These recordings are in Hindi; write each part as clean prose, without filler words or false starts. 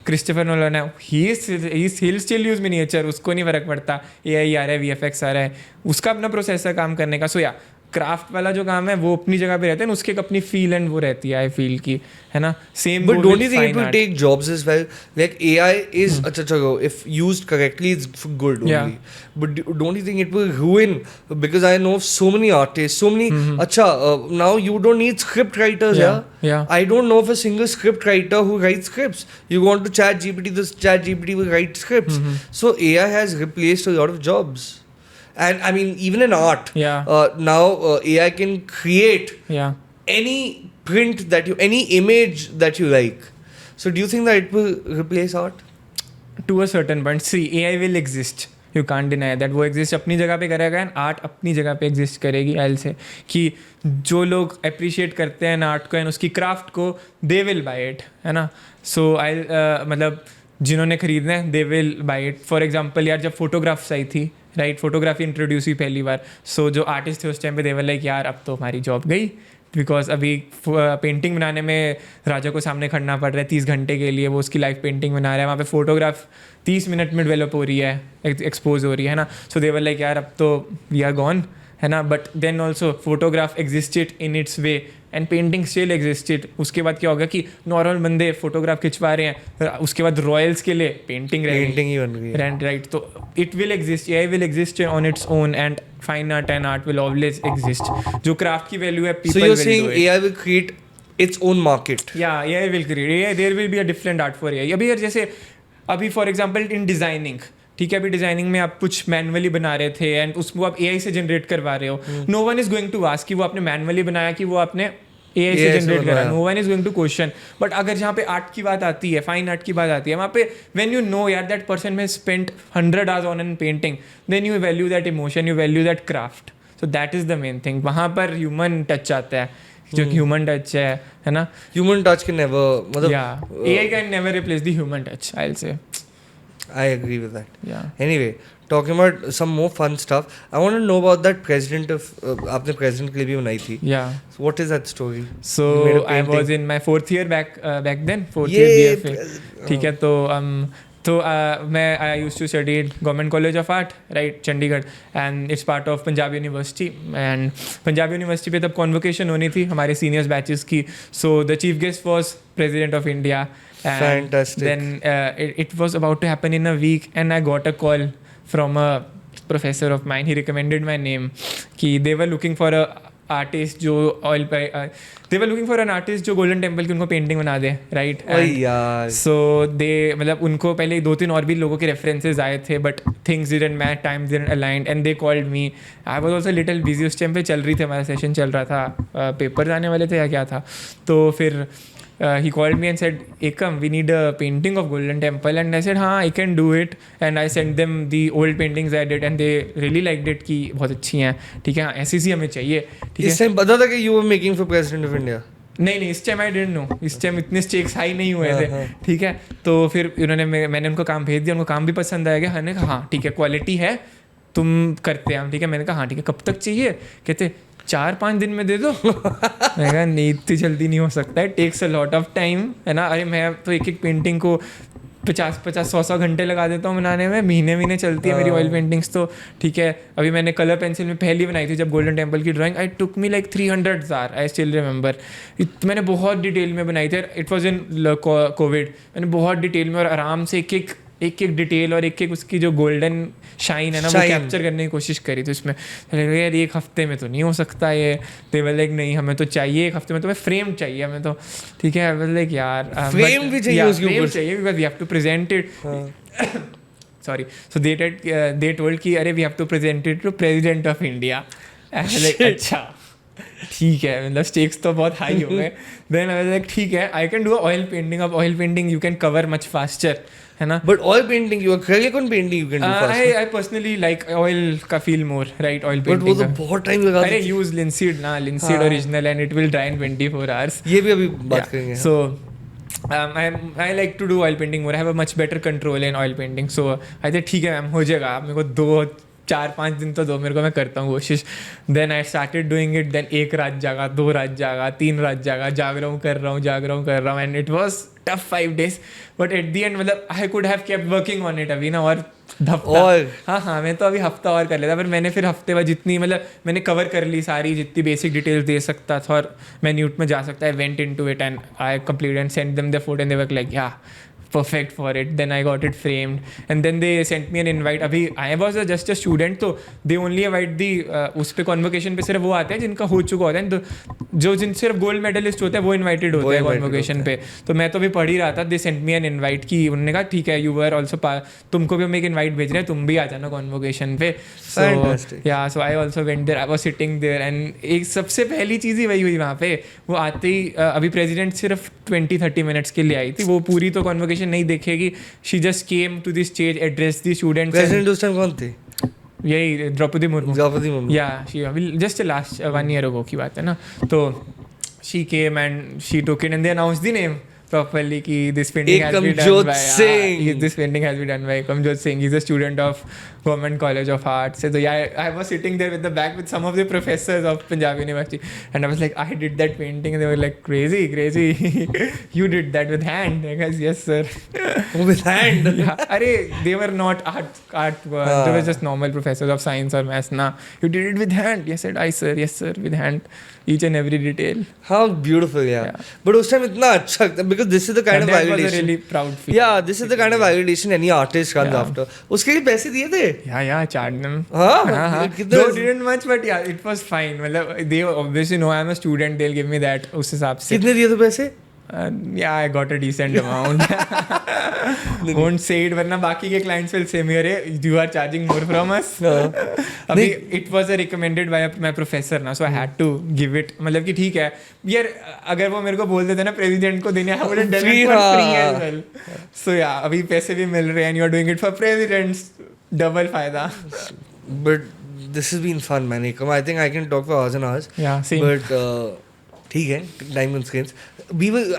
क्रिस्टोफर नोलन है, he'll still use miniature, उसको नहीं फर्क पड़ता AI आ रहा है, VFX आ रहा है, उसका अपना प्रोसेस है काम करने का. सो या क्राफ्ट वाला जो काम है वो अपनी जगह पे रहते हैं, उसकी एक अपनी फील एंड वो रहती है, आई फील की, है ना. Same. But don't you think it will take jobs as well? Like AI is, if used correctly, it's good only. Yeah. But don't you think it will ruin? Because I know of so many artists, so many. Now you don't need script writers, Yeah. I don't know of a single script writer who writes scripts. You go on to ChatGPT, this ChatGPT will write scripts. So AI has replaced a lot of jobs. And I mean, even in art, now AI can create any print any image that you like. So do you think that it will replace art? To a certain point. See, AI will exist. You can't deny that. वो exist अपनी जगह पे करेगा and art अपनी जगह पे exist करेगी. I'll say कि जो लोग appreciate करते हैं आर्ट को and उसकी craft को, they will buy it, है ना. So मतलब जिन्होंने खरीदना है they will buy it. For example यार जब photographs आई थी, राइट, फोटोग्राफी इंट्रोड्यूस हुई पहली बार, सो जो आर्टिस्ट थे उस टाइम पे दे वर लाइक यार अब तो हमारी जॉब गई, बिकॉज अभी पेंटिंग बनाने में राजा को सामने खड़ना पड़ रहा है 30 घंटे के लिए, वो उसकी लाइव पेंटिंग बना रहा है, वहाँ पे फोटोग्राफ 30 मिनट में डेवलप हो रही है, एक्सपोज हो रही है ना. सो दे वर लाइक यार अब तो वी आर गॉन, है ना. But then also photograph existed in its way and painting still existed. उसके बाद क्या होगा कि नॉर्मल बंदे फोटोग्राफ खिंचवा रहे हैं, उसके बाद रॉयल्स के लिए पेंटिंग ही बन गई, राइट. तो it will exist, AI will exist on its own and fine art and art will always exist. जो क्राफ्ट की वैल्यू है, people will do it. So you are saying AI will create its own market? Yeah, AI will create. AI, there will be a different art for AI. अभी यार जैसे अभी फॉर एग्जांपल इन डिजाइनिंग, ठीक है, अभी डिजाइनिंग में आप कुछ मैनुअली बना रहे थे एंड उसको आप AI से जनरेट करवा रहे हो. No one is going to ask कि वो आपने मैनुअली बनाया कि वो आपने AI से जनरेट करा. No one is going to question. But अगर जहाँ पे आर्ट की बात आती है, फाइन आर्ट की बात आती है, वहाँ पे व्हेन यू नो यार that person has spent 100 hours on an painting, then you value that emotion, you value that craft. So that is the main thing. वहाँ पर ह्यूमन टच आता है, जो कि ह्यूमन टच है ना. Human touch can never, AI can never replace the human touch, I'll say. I agree with that. Yeah. Anyway, talking about some more fun stuff, I want to know about that president of आपने president के लिए भी बनाई थी. Yeah. So what is that story? So I was in my 4th year back then, 4th year BFA. ठीक है, तो मैं I used to study at Government College of Art, right, Chandigarh, and it's part of Punjab University. And Punjab University पे तब convocation होनी थी हमारे seniors batches की. So the chief guest was President of India. And fantastic. Then it was about to happen in a week and I got a call from a professor of mine. He recommended my name कि they were looking for a artist जो they were looking for an artist जो गोल्डन टेम्पल की उनको पेंटिंग बना दे, राइट. सो दे मतलब उनको पहले 2-3 और भी लोगों के रेफरेंसेज आए थे, but things didn't match, time didn't align and they called me. I was also little busy उस टाइम पे, चल रही थी हमारा सेशन चल रहा था, पेपर्स आने वाले थे या क्या था. तो फिर he called me and said, Ekam, we need a painting of Golden Temple. And I said, हाँ, I can do it. And I sent them the old paintings I did and they really liked it कि बहुत अच्छी हैं, ठीक है, ऐसी सी हमें चाहिए, ठीक है. इस टाइम पता था कि you were making for President of India? नहीं, इस टाइम आई डिडंट नो. इस टाइम इतने स्टेक्स हाई नहीं हुए थे, ठीक है. तो फिर उन्होंने मैंने उनको काम भेज दिया, उनको काम भी पसंद आएगा. मैंने कहा हाँ ठीक है, क्वालिटी है, तुम करते हैं हम, ठीक है. मैंने कहा हाँ ठीक है, कब तक चाहिए. कहते 4-5 दिन में दे दो. मैं कहा नहीं, इतनी जल्दी नहीं हो सकता है, takes a lot of time, है ना. अरे मैं तो एक पेंटिंग को 50-100 घंटे लगा देता हूँ बनाने में, महीने चलती है मेरी ऑयल पेंटिंग्स. तो ठीक है, अभी मैंने कलर पेंसिल में पहली बनाई थी जब गोल्डन टेम्पल की drawing. I took me like 300 hours, I still remember. मैंने बहुत डिटेल में बनाई थी. It was in Covid. मैंने बहुत डिटेल में और आराम से एक डिटेल और एक उसकी जो गोल्डन शाइन है ना, वो कैप्चर करने की कोशिश करी थी उसमें. यार एक हफ्ते में तो नहीं हो सकता ये. दे वर लाइक नहीं, हमें तो चाहिए एक हफ्ते में, तो मैं फ्रेम चाहिए हमें तो, ठीक है. लाइक यार फ्रेम भी चाहिए, फ्रेम चाहिए because we have to present it. Sorry. So they told कि अरे we have to present it to president of India. Like अच्छा ठीक है, मतलब स्टेक्स तो बहुत हाई हो गए. देन आई वाज लाइक ठीक है, I can do oil painting. अब oil painting you can cover much faster, है ना. But oil painting, you acrylic on painting you can do faster. I personally like oil का feel more, right, oil painting. But वो तो बहुत टाइम लगा. अरे use linseed ना, linseed original and it will dry in 24 hours. ये भी अभी बात करेंगे. So I like to do oil painting more. I have a much better control in oil painting. So I said ठीक है मैम, हो जाएगा. आप मेरे को 4-5 दिन तो दो मेरे को, मैं करता हूँ कोशिश. Then I started doing it. Then 1 रात जागा, 2 रात जागा, 3 रात जागा, जाग रहा हूँ, कर रहा हूँ. And it was tough 5 days. But at the end मतलब I could have kept working on it अभी ना, और हाँ मैं तो अभी हफ्ता और कर लेता. पर मैंने फिर हफ्ते बाद जितनी मतलब मैंने कवर कर ली सारी जितनी बेसिक डिटेल्स दे सकता था और मैं न्यूट में जा सकता. I went into it and I completed and sent them the photo and they were like yeah perfect for it. Then I got it framed and then they sent me an invite. अभी I was just a student, तो they only invite the उस पे convocation पे सिर्फ वो आते हैं जिनका हो चुका होता है. तो जो जिन सिर्फ गोल्ड मेडलिस्ट होते हैं वो इन्वाइटेड होते हैं convocation पे. तो मैं तो अभी पढ़ ही रहा था. they sent me an invite कि उन्होंने कहा ठीक है you were also तुमको भी हम एक invite भेज रहे हैं, तुम भी आ जाना convocation पे. So I also went there. I was sitting there and एक सबसे पहली चीज़ ही वही हुई वहाँ पे. वो आते ही अभी प्रेसिडेंट सिर्फ 20-30 मिनट्स के लिए आई थी. वो पूरी तो convocation नहीं देखेगी. She just came to the stage, address the students. President उस टाइम कौन थे? यही द्रौपदी मुर्मू. या शी अभी जस्ट लास्ट 1 year ago की बात है ना. तो she came and she took it and they announced the name properly ki this painting has been done by this painting has been done by Kamjot Singh. He's a student of Government College of Arts. So yeah, I was sitting there with the back with some of the professors of Punjab University and I was like, I did that painting and they were like, crazy you did that with hand? I guess yes sir. With hand? Yeah. Arey, they were not art they were just normal professors of science or maths. Nah, you did it with hand. Yes sir, yes sir, with hand, each and every detail. How beautiful. Yeah. But उस टाइम इतना अच्छा लगता because this is the kind of validation. Was a really proud feeling. Yeah, this is the kind of validation any artist comes after. उसके लिए पैसे दिए थे? Yeah, charged them. हाँ. Though didn't much, but yeah, it was fine. मतलब they obviously know I'm a student. They'll give me that उस हिसाब से. कितने दिए थे पैसे? Yeah, I got a decent amount. Won't say it, वरना बाकी के clients will say मेरे you are charging more from us. अभी it was a recommended by my professor ना, so I had to give it. मतलब कि ठीक है यार, अगर वो मेरे को बोल देते ना प्रेसिडेंट को देने, I would have done it for free as well. So yeah, अभी पैसे भी मिल रहे हैं and you are doing it for presidents, double फायदा. But this has been fun, man. I think I can talk for hours and hours. Yeah, same. But ठीक है, time constraints.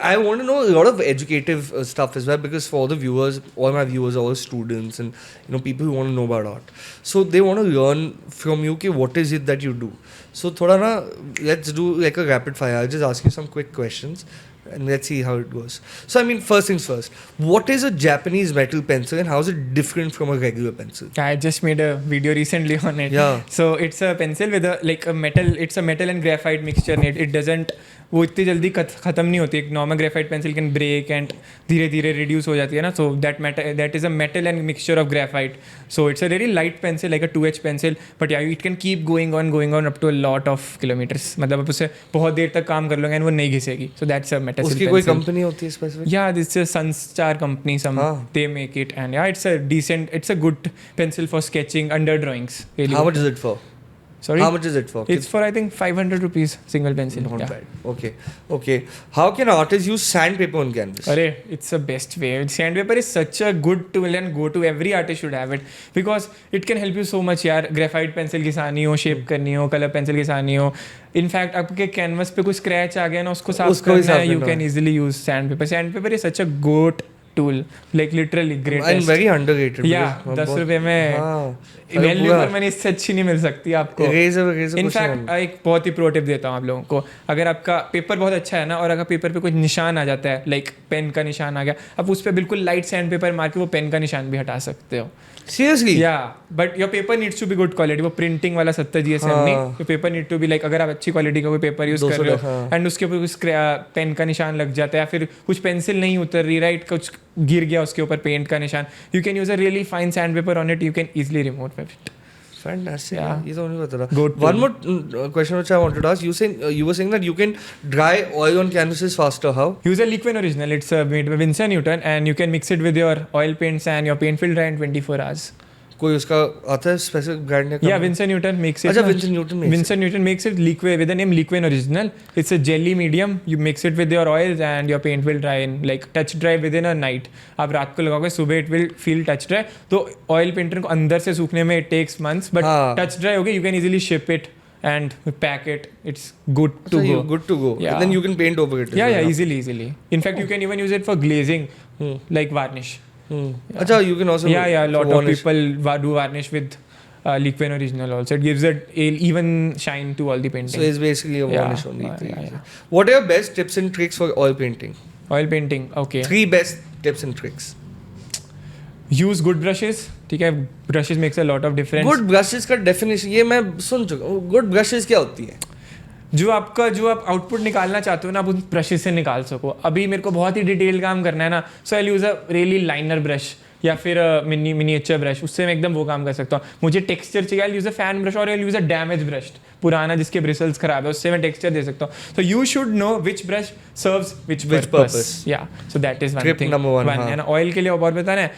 I want to know a lot of educative stuff as well because for the viewers, all my viewers are all students and people who want to know about art. So they want to learn from you what is it that you do. So thoda na, let's do like a rapid fire. I'll just ask you some quick questions and let's see how it goes. So I mean, first things first, what is a Japanese metal pencil and how is it different from a regular pencil? I just made a video recently on it. Yeah. So it's a pencil with a metal, it's a metal and graphite mixture in it. It doesn't, वो इतनी जल्दी ख़त्म नहीं होती. एक normal graphite pencil can break and धीरे धीरे रिड्यूस हो जाती है ना. So that is a metal and mixture of graphite. So it's a very light pencil like a 2H pencil, but yeah it can keep going on up to a lot of kilometres. मतलब आप उससे बहुत देर तक काम कर लोगे एंड वो नहीं घिसेगी. So that's a metal. उसकी कोई कंपनी होती है specific? Yeah this is Sunstar company, some they make it and yeah it's a decent, it's a good pencil for sketching under drawings. How much is it for? Sorry? How much is it for? It's for I think 500 rupees single pencil. Not bad. Okay. How can artists use sandpaper on canvas? Arey, it's the best way. Sandpaper is such a good tool and go to. Every artist should have it because it can help you so much. यार ग्रेफाइट पेंसिल घिसानी हो, शेप करनी हो, कलर पेंसिल घिसानी हो. इनफैक्ट आपके कैनवस पे कोई स्क्रैच आ गया ना, उसको साफ करना है, you can easily use sandpaper. Sandpaper is such a good tool, like literally greatest and very underrated. Yeah, 10 रुपए में वैल्यू पर मैंने इससे अच्छी नहीं मिल सकती आपको. इनफैक्ट एक बहुत ही प्रो टिप देता हूँ आप लोगों को. अगर आपका पेपर बहुत अच्छा है ना और अगर पेपर पे कुछ निशान आ जाता है, लाइक पेन का निशान आ गया, आप उस पर बिल्कुल लाइट सैंड पेपर मार के वो पेन का निशान भी हटा सकते हो. Seriously? Yeah, but your paper needs to be good quality. वो प्रिंटिंग वाला 70 GSM नहीं, your paper need to be like, अगर आप अच्छी क्वालिटी का कोई पेपर यूज कर रहे हो एंड उसके ऊपर कुछ पेन का निशान लग जाता है या फिर कुछ पेंसिल नहीं उतर रही, राइट, कुछ गिर गया उसके ऊपर पेंट का निशान, you can use a really fine sandpaper on it. You can easily remove it. Fantastic. Yeah. ये तो नहीं पता था. One more question which I wanted to ask. You were saying that you can dry oil on canvases faster. How? Use a Liquin Original. It's made by Winsor Newton and you can mix it with your oil paints and your paint will dry in 24 hours. कोई उसका आता है स्पेसिफिक ब्रांड? या Winsor Newton makes it. अच्छा, Winsor Newton makes it liquid with the name Liquin Original. It's a jelly medium. You mix it with your oils and your paint will dry in like touch dry within a night. आप रात को लगाओगे, सुबह it will feel touch dry. तो ऑयल पेंटर को अंदर से सूखने में it takes months, but touch dry होगी, you can easily ship it and pack it. It's good to go. Good to go. Yeah. And then you can paint over it. Yeah, easily. In fact, you can even use it for glazing, like varnish. अच्छा, you can also lot of people do varnish with liquid original also. It gives a even shine to all the painting. So it's basically a varnish only. Yeah. What are your best tips and tricks for oil painting? Oil painting, okay. 3 best tips and tricks. Use good brushes. ठीक है, brushes makes a lot of difference. Good brushes का definition ये मैं सुन चुका हूँ. Good brushes क्या होती है? जो आप आउटपुट निकालना चाहते हो ना, आप उन ब्रशेस से निकाल सको. अभी मेरे को बहुत ही डिटेल काम करना है ना, so I use a really liner brush या फिर मिनिएचर ब्रश, उससे मैं एकदम वो काम कर सकता हूँ. मुझे टेक्सचर चाहिए, आई यूज अ फैन ब्रश और आई यूज अ डैमेज ब्रश, पुराना जिसके ब्रिसल्स खराब है, उससे मैं टेक्सचर दे सकता हूँ. So you should know which brush serves which purpose. Yeah so that is one thing. And oil के लिए और बताना है,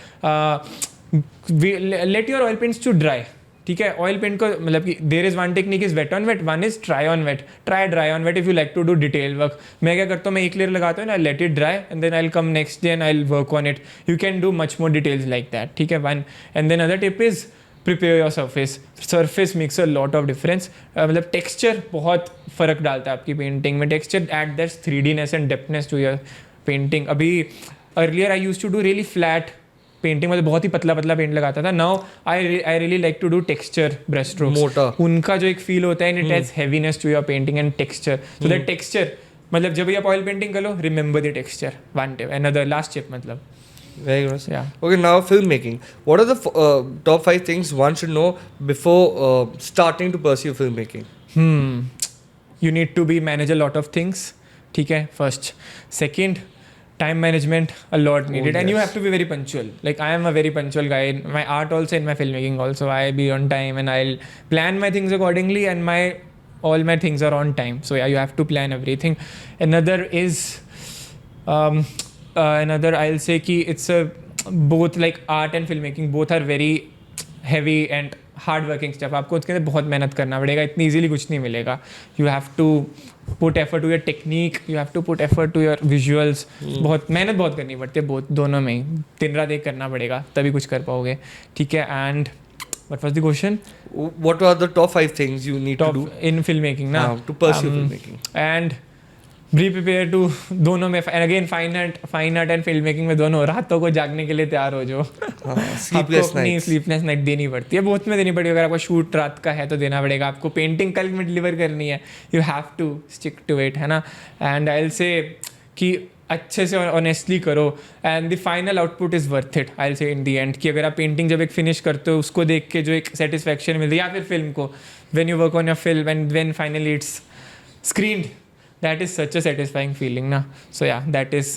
let your oil paints to dry. ठीक है, ऑयल पेंट को मतलब कि there is one technique is wet on wet, one is dry on wet. Dry dry on wet if you like to do detail work. मैं क्या करता हूँ, मैं एक लेयर लगाता हूँ ना, let it dry and then I will come next day and I will work on it. You can do much more details like that. ठीक है, one. And then other tip is prepare your surface. Surface makes a lot of difference. मतलब टेक्सचर बहुत फ़र्क डालता है आपकी पेंटिंग में. टेक्सचर एट दैट 3Dनेस and depthness to your painting. अभी earlier I use to do really flat painting, मतलब बहुत ही पतला पेंट लगाता था. Now I really like to do texture brush strokes. मोटा उनका जो एक फील होता है, it has heaviness to your painting and texture. So that texture, मतलब जब भी आप ऑयल पेंटिंग कर लो, remember the texture. One tip. Another last tip मतलब. Very good. Yeah. Okay, now filmmaking. What are the top 5 things one should know before starting to pursue filmmaking? You need to manage a lot of things. ठीक है, first. Second, time management a lot needed. And you have to be very punctual. Like I am a very punctual guy in my art also, in my filmmaking also. I be on time and I'll plan my things accordingly, and all my things are on time. So yeah, you have to plan everything. Another is I'll say कि it's both like art and filmmaking both are very heavy and hard working stuff. आपको उसके अंदर बहुत मेहनत करना पड़ेगा, इतनी easily कुछ नहीं मिलेगा. You have to put effort to your technique, you have to put effort to your visuals. बहुत मेहनत बहुत करनी पड़ती है, दोनों में ही दिन रात एक करना पड़ेगा, तभी कुछ कर पाओगे. ठीक है. And what was the question? What are the top 5 things you need to do in filmmaking ना, to pursue filmmaking? And be prepared to दोनों में, and again fine art and filmmaking में दोनों रातों को जागने के लिए तैयार हो जो. स्लीपलेस नाइट देनी पड़ती है, बहुत में देनी पड़ेगी. अगर आपको शूट रात का है तो देना पड़ेगा. आपको पेंटिंग कल में डिलीवर करनी है, you have to stick to it, है ना. एंड आई विल से कि अच्छे से ऑनेस्टली करो, and the final output is worth it. I will से इन दी एंड कि अगर आप पेंटिंग जब एक फिनिश करते हो, उसको देख के जो एक सेटिस्फैक्शन मिलती है, या फिर फिल्म को when you work on your film and when finally it's screened, that is such a satisfying feeling na. So yeah, that is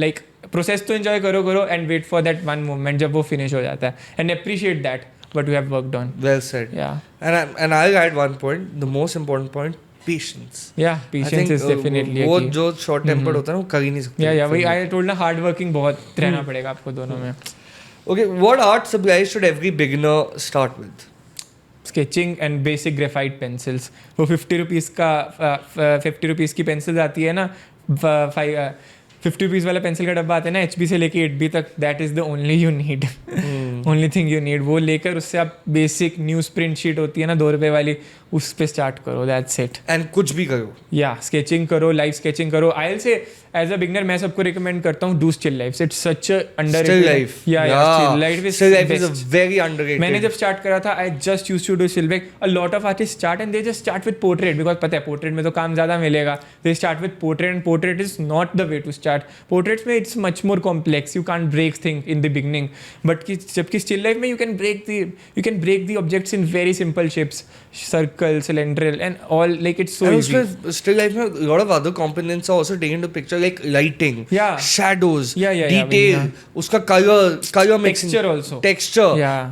like process to enjoy करो and wait for that one moment जब वो finish हो जाता है, and appreciate that what you have worked on. Well said. Yeah. And I'll add one point, the most important point, patience. Yeah, patience is definitely वो जो short tempered होता है ना, वो कर ही नहीं सकते. Yeah, वही I told ना, hard working बहुत रहना पड़ेगा आपको दोनों में. Okay, what art supplies should every beginner start with? Sketching and basic graphite pencils. वो 50 रुपीज़ की पेंसिल्स आती है ना, 50 रुपीज़ वाला पेंसिल का डब्बा आता है ना, HB से लेके 8B तक. That is the only you need, only thing you need. वो लेकर उससे आप बेसिक न्यूज़ प्रिंट शीट होती है ना 2 रुपये वाली, उस पर स्टार्ट करो. That's it. एंड कुछ भी करो. या स्केचिंग करो, लाइव स्केचिंग करो. I will say as a beginner मैं सबको रिकमेंड करता हूँ, do still life. It's such underrated. Still life is a very underrated. मैंने जब स्टार्ट करा था, I just used to do still life. A lot of artist start and they just start with portrait, because पता है पोर्ट्रेट में तो काम ज़्यादा मिलेगा. They start with portrait and portrait is not the way to start. Portraits में it's much more complex, you can't break thing in the beginning. But जबकि स्टिल लाइफ में you can break the objects in very simple shapes, circle, cylindrical and all. Like it's so easy. Still life में a lot of other components are also taken into picture, like lighting, shadows, detail, उसका color mixing, texture,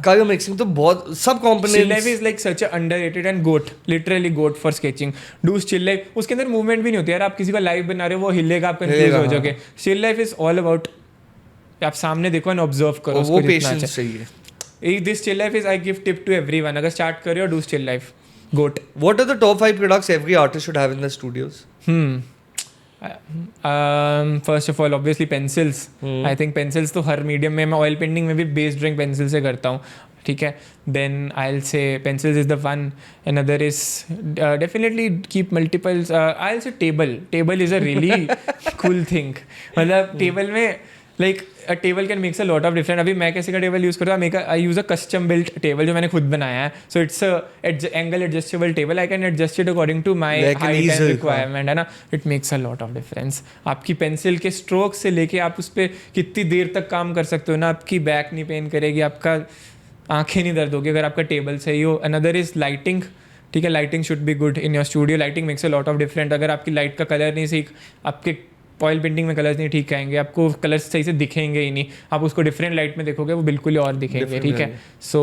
color mixing. तो बहुत सब components. Still life is like such a underrated and literally goat for sketching. Do still life, उसके अंदर movement भी नहीं होती यार. आप किसी का live बना रहे हो, वो हिलेगा, आप confuse हो जाओगे. Still life is all about आप सामने देखो and observe करो. वो patience चाहिए. This still life is I give tip to everyone. अगर start कर रहे हो, do still life. Goat. What are the top 5 products every artist should have in their studios? First of all, obviously pencils. I think pencils तो हर medium में, मैं oil painting में भी base drawing pencil से करता हूँ. ठीक है. Then I'll say pencils is the one. Another is definitely keep multiples. I'll say table. Table is a really cool thing. मतलब table में like a table can makes a lot of different. अभी मैं कैसे का टेबल यूज़ करता हूँ, I use a custom built table जो मैंने खुद बनाया है. So it's angle adjustable table. I can adjust it according to my height and requirement, है ना. It makes a lot of difference. आपकी पेंसिल के स्ट्रोक से लेके आप उस पर कितनी देर तक काम कर सकते हो ना. आपकी बैक नहीं पेन करेगी, आपका आंखें नहीं दर्द होगी अगर आपका टेबल सही हो. Another is lighting. ठीक है, lighting should be good in your studio. Lighting makes a lot of different. अगर आपकी लाइट का कलर नहीं सही, आपके ऑयल पेंटिंग में कलर्स नहीं ठीक आएंगे, आपको कलर्स सही से दिखेंगे ही नहीं. आप उसको डिफरेंट लाइट में देखोगे, वो बिल्कुल ही और दिखेंगे. ठीक है. So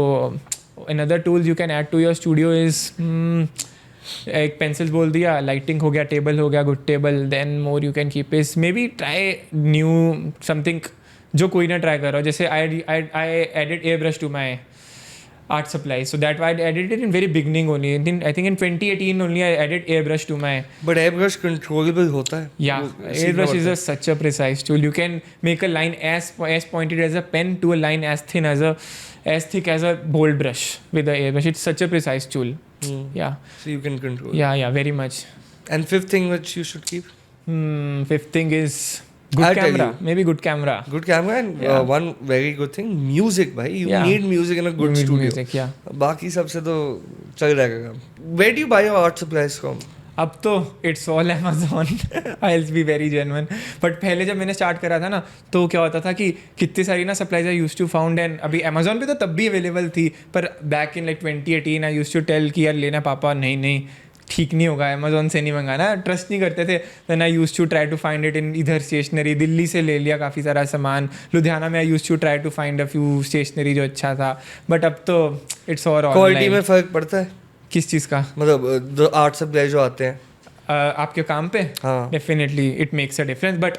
another tools you can add to your studio is, एक पेंसिल बोल दिया, लाइटिंग हो गया, टेबल हो गया, good table. Then more you can keep is maybe try new something जो कोई ना ट्राई कर रहा हो. जैसे I added air brush to my art supply, so that I added it in very beginning only. I think in 2018 only I added airbrush to my. But airbrush controllable होता है. Yeah, airbrush is such a precise tool. You can make a line as pointed as a pen to a line as thick as a bold brush with the airbrush. It's such a precise tool. Yeah. So you can control. Yeah, very much. And fifth thing which you should keep. Fifth thing is good camera. Maybe good camera. Good camera and one very good thing, music, bhai. You need music in a good studio. Music, yeah. बाकी सबसे तो चल जाएगा काम. Where do you buy your art supplies from? अब तो it's all Amazon. I will be very genuine. But पहले जब मैंने स्टार्ट करा था ना, तो क्या होता था कि कितनी सारी ना supplies I used to found. And अभी अमेजोन पे तो तब भी अवेलेबल थी, पर back in like 2018 I used to tell कि यार लेना पापा, नहीं ठीक नहीं होगा, अमेजोन से नहीं मंगाना, ट्रस्ट नहीं करते थे. Then I used to try to find it in इधर स्टेशनरी. दिल्ली से ले लिया काफ़ी सारा सामान. लुधियाना में I used to try to find a few stationery जो अच्छा था. बट अब तो इट्स और क्वालिटी में फ़र्क पड़ता है. किस चीज़ का? मतलब जो आर्ट सप्लाई जो आते हैं आपके काम पे. हाँ, definitely it makes a difference. But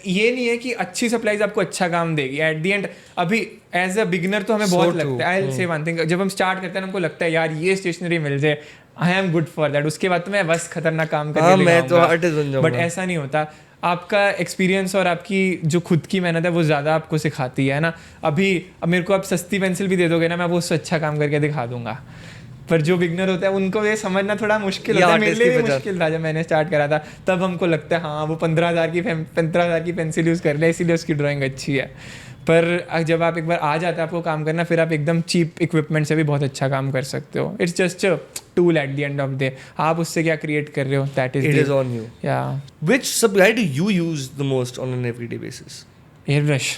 ये नहीं है कि अच्छी सप्लाईज आपको अच्छा काम देगी एट दी एंड. अभी एज अ बिगिनर तो हमें बहुत लगता है, आई विल से वन थिंग, जब हम स्टार्ट करते हैं हमको लगता है यार ये स्टेशनरी मिल जाए, I am good for that. उसके बाद तो मैं बस खतरनाक काम करके दिखाऊंगा. बट ऐसा नहीं होता. आपका एक्सपीरियंस और आपकी जो खुद की मेहनत है वो ज़्यादा आपको सिखाती है ना. अभी अब मेरे को आप सस्ती पेंसिल भी दे दोगे ना, मैं वो उससे अच्छा काम करके दिखा दूंगा. पर जो बिगनर होता है उनको ये समझना थोड़ा मुश्किल होता है. मेरे लिए भी मुश्किल था जब मैंने स्टार्ट करा था. तब हमको लगता है हाँ वो 15,000 की पेंसिल यूज़ कर ले इसलिए उसकी ड्राइंग अच्छी है. पर जब आप एक बार आ जाते हैं आपको काम करना, फिर आप एकदम चीप इक्विपमेंट से भी बहुत अच्छा काम कर सकते हो. It's just a tool at the end of day. आप उससे क्या क्रिएट कर रहे हो, दैट इज ऑन यू. या which supply do you use the most on an everyday basis? Airbrush.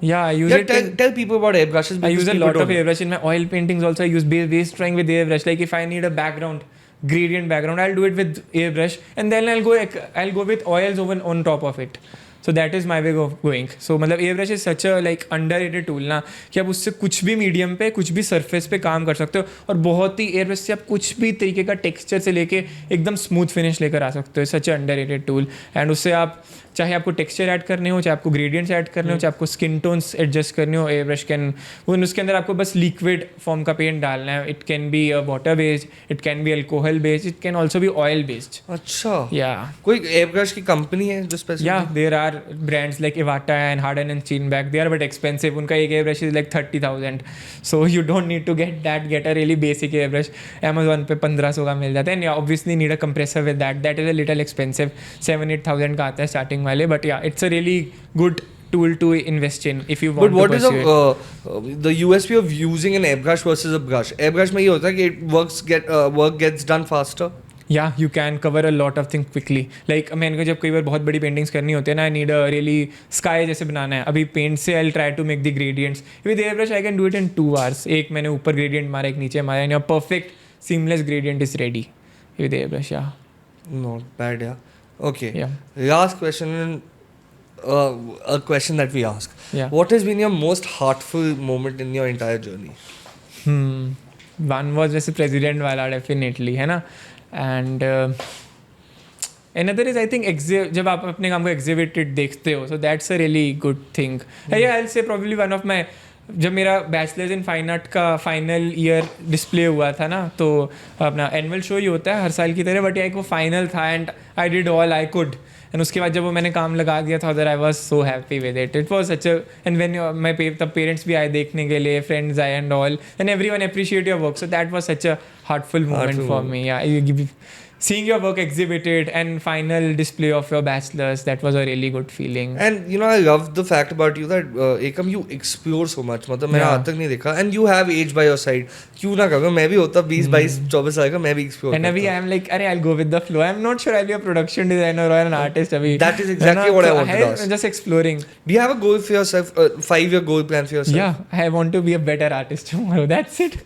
Yeah, I use it. Tell people about airbrushes. I use a lot of airbrush in my oil paintings also. I use base drawing with airbrush. Like if I need a background, gradient background, I'll do it with airbrush, and then I'll go with oils on top of it. So that is my way of going. So मतलब airbrush is such a like underrated tool ना, कि आप उससे कुछ भी मीडियम पे, कुछ भी सरफेस पे काम कर सकते हो. और बहुत ही airbrush से आप कुछ भी तरीके का टेक्सचर से लेके एकदम स्मूथ फिनिश लेकर आ सकते हो. सच अंडररेटेड टूल. एंड उससे आप चाहे आपको टेक्सचर ऐड करने हो, चाहे आपको ग्रेडियंट्स ऐड करने हो, चाहे आपको स्किन टोन्स एडजस्ट करने हो, एयरब्रश कैन उसके अंदर आपको बस लिक्विड फॉर्म का पेंट डालना है. It can be water based, it can be alcohol based, it can also be oil based. अच्छा. या कोई एयरब्रश की कंपनी है जो specific? Yeah there are brands like Iwata and Harder and Steenbeck. They are but expensive. उनका एक airbrush is like 30,000. So you don't need to get a really basic airbrush. Amazon पे 1,500 का मिल जाता है. And obviously need a compressor with that is a little expensive. 7,000-8,000 का आता है स्टार्टिंग वाले. But yeah, it's a really good tool to invest in if you want to pursue it. But what is the USP of using an airbrush versus a brush? Airbrush में ये होता है कि work gets done faster. Yeah, you can cover a lot of things quickly. Like मैंने को जब कई बार बहुत बड़ी पेंटिंग्स करनी होती है ना, I need a really sky जैसे बनाना है. अभी पेंट से I'll try to make the gradients. With airbrush I can do it in 2 hours. एक मैंने ऊपर gradient मारा, एक नीचे मारा, and your perfect seamless gradient is ready with airbrush. Yeah. Not bad, yeah. Okay. Yeah. Last question. A question that we ask. Yeah. What has been your most heartful moment in your entire journey? One was जैसे president वाला definitely है ना. And another is I think जब आप अपने काम को exhibited देखते हो, so that's a really good thing. Yeah, I'll say probably one of my, जब मेरा बैचलर्स इन फाइन आर्ट का फाइनल ईयर डिस्प्ले हुआ था ना, तो अपना एनुअल शो ही होता है हर साल की तरह, बट एक वो फाइनल था and I did all I could. And उसके बाद जब वो मैंने काम लगा दिया था उधर, I was so happy with it. It was such and when my तब पेरेंट्स भी आए देखने के लिए, फ्रेंड्स आए and all, and every one appreciate your work. So that was such a heartful moment for me. seeing your work exhibited and final display of your bachelor's, that was a really good feeling. And you know, I love the fact about you that Ekam, you explore so much. मतलब मैंने आज तक नहीं देखा. And you have age by your side. क्यों ना करूँ? मैं भी होता 20, 22, 24 साल का, मैं भी explore. And अभी I'm like, अरे I'll go with the flow. I'm not sure I'll be a production designer or an artist अभी. That is exactly what I wanted to ask. Just exploring. Do you have a goal for yourself? 5-year goal plan for yourself? Yeah, I want to be a better artist tomorrow. That's it.